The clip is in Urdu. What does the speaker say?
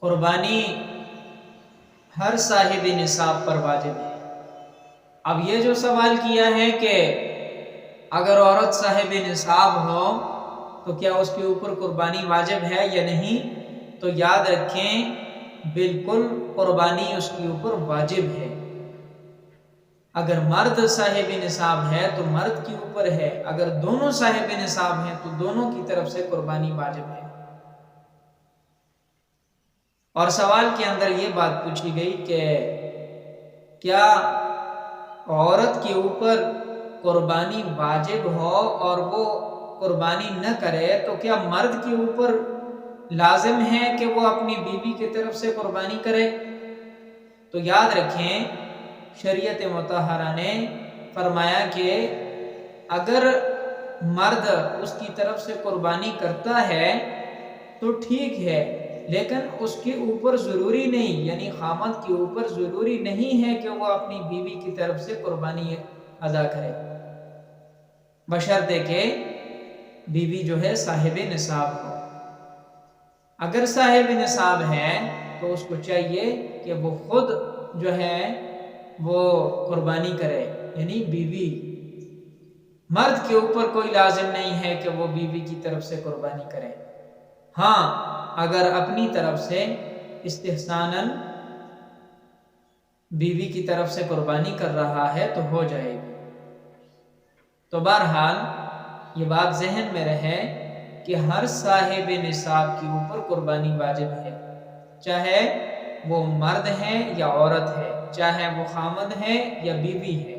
قربانی ہر صاحب نصاب پر واجب ہے۔ اب یہ جو سوال کیا ہے کہ اگر عورت صاحب نصاب ہو تو کیا اس کے اوپر قربانی واجب ہے یا نہیں، تو یاد رکھیں بالکل قربانی اس کے اوپر واجب ہے۔ اگر مرد صاحب نصاب ہے تو مرد کے اوپر ہے، اگر دونوں صاحب نصاب ہیں تو دونوں کی طرف سے قربانی واجب ہے۔ اور سوال کے اندر یہ بات پوچھی گئی کہ کیا عورت کے اوپر قربانی واجب ہو اور وہ قربانی نہ کرے تو کیا مرد کے اوپر لازم ہے کہ وہ اپنی بیوی کی طرف سے قربانی کرے؟ تو یاد رکھیں شریعت مطہرہ نے فرمایا کہ اگر مرد اس کی طرف سے قربانی کرتا ہے تو ٹھیک ہے، لیکن اس کے اوپر ضروری نہیں، یعنی خامد کے اوپر ضروری نہیں ہے کہ وہ اپنی بیوی کی طرف سے قربانی ادا کرے، بشرطے کہ بیوی جو ہے صاحب نصاب ہو۔ اگر صاحب نصاب ہے تو اس کو چاہیے کہ وہ خود جو ہے وہ قربانی کرے، یعنی بیوی۔ مرد کے اوپر کوئی لازم نہیں ہے کہ وہ بیوی کی طرف سے قربانی کرے، ہاں اگر اپنی طرف سے استحساناً بیوی کی طرف سے قربانی کر رہا ہے تو ہو جائے گی۔ تو بہرحال یہ بات ذہن میں رہے کہ ہر صاحب نصاب کے اوپر قربانی واجب ہے، چاہے وہ مرد ہے یا عورت ہے، چاہے وہ خامد ہے یا بیوی ہے۔